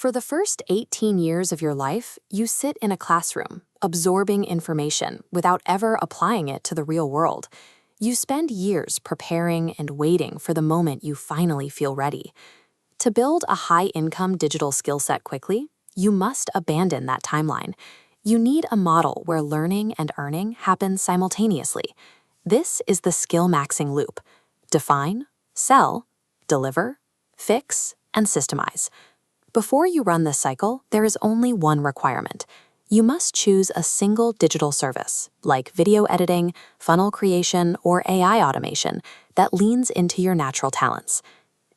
For the first 18 years of your life, you sit in a classroom, absorbing information without ever applying it to the real world. You spend years preparing and waiting for the moment you finally feel ready. To build a high-income digital skill set quickly, you must abandon that timeline. You need a model where learning and earning happen simultaneously. This is the skill-maxing loop. Define, sell, deliver, fix, and systemize. Before you run this cycle, there is only one requirement. You must choose a single digital service, like video editing, funnel creation, or AI automation, that leans into your natural talents.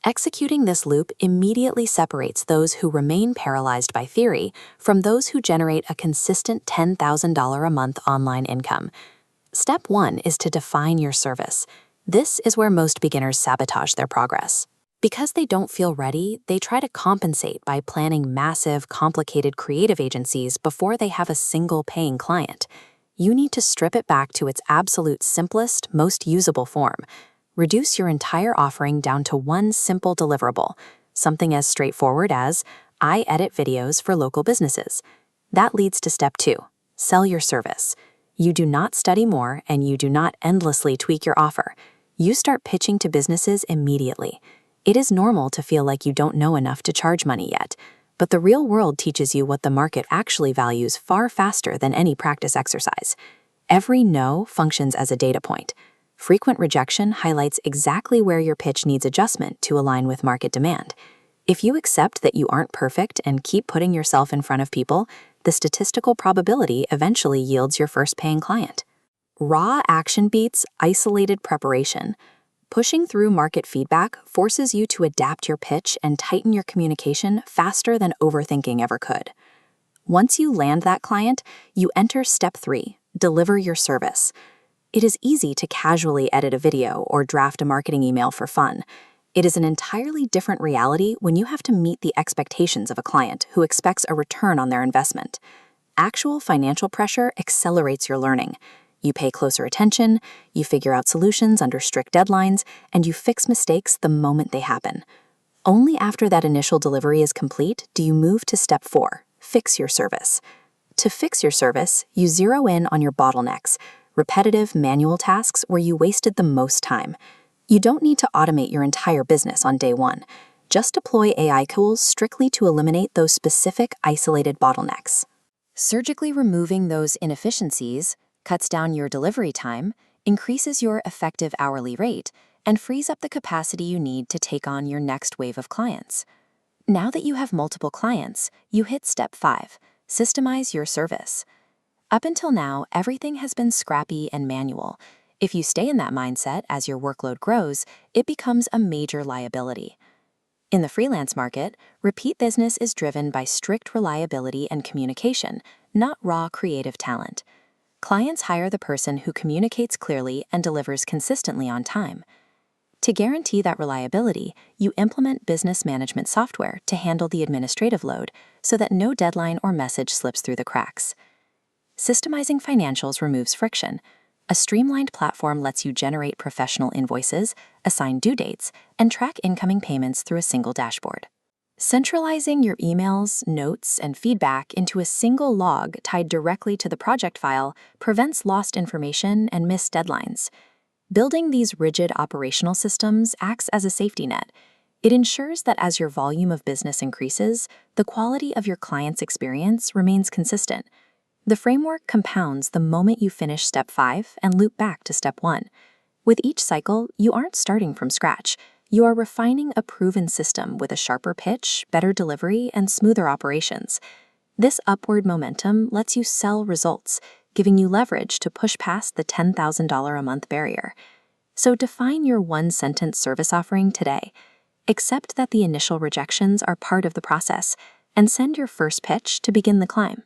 Executing this loop immediately separates those who remain paralyzed by theory from those who generate a consistent $10,000 a month online income. Step 1 is to define your service. This is where most beginners sabotage their progress. Because they don't feel ready, they try to compensate by planning massive, complicated creative agencies before they have a single paying client. You need to strip it back to its absolute simplest, most usable form. Reduce your entire offering down to one simple deliverable, something as straightforward as, I edit videos for local businesses. That leads to step 2, sell your service. You do not study more and you do not endlessly tweak your offer. You start pitching to businesses immediately. It is normal to feel like you don't know enough to charge money yet, but the real world teaches you what the market actually values far faster than any practice exercise. Every no functions as a data point. Frequent rejection highlights exactly where your pitch needs adjustment to align with market demand. If you accept that you aren't perfect and keep putting yourself in front of people, the statistical probability eventually yields your first paying client. Raw action beats isolated preparation. Pushing through market feedback forces you to adapt your pitch and tighten your communication faster than overthinking ever could. Once you land that client, you enter step 3, deliver your service. It is easy to casually edit a video or draft a marketing email for fun. It is an entirely different reality when you have to meet the expectations of a client who expects a return on their investment. Actual financial pressure accelerates your learning. You pay closer attention, you figure out solutions under strict deadlines, and you fix mistakes the moment they happen. Only after that initial delivery is complete do you move to step 4, fix your service. To fix your service, you zero in on your bottlenecks, repetitive manual tasks where you wasted the most time. You don't need to automate your entire business on day 1. Just deploy AI tools strictly to eliminate those specific isolated bottlenecks. Surgically removing those inefficiencies cuts down your delivery time, increases your effective hourly rate, and frees up the capacity you need to take on your next wave of clients. Now that you have multiple clients, you hit step 5, systemize your service. Up until now, everything has been scrappy and manual. If you stay in that mindset as your workload grows, it becomes a major liability. In the freelance market, repeat business is driven by strict reliability and communication, not raw creative talent. Clients hire the person who communicates clearly and delivers consistently on time. To guarantee that reliability, you implement business management software to handle the administrative load so that no deadline or message slips through the cracks. Systemizing financials removes friction. A streamlined platform lets you generate professional invoices, assign due dates, and track incoming payments through a single dashboard. Centralizing your emails, notes, and feedback into a single log tied directly to the project file prevents lost information and missed deadlines. Building these rigid operational systems acts as a safety net. It ensures that as your volume of business increases, the quality of your client's experience remains consistent. The framework compounds the moment you finish step 5 and loop back to step 1. With each cycle, you aren't starting from scratch. You are refining a proven system with a sharper pitch, better delivery, and smoother operations. This upward momentum lets you sell results, giving you leverage to push past the $10,000 a month barrier. So define your one-sentence service offering today. Accept that the initial rejections are part of the process, and send your first pitch to begin the climb.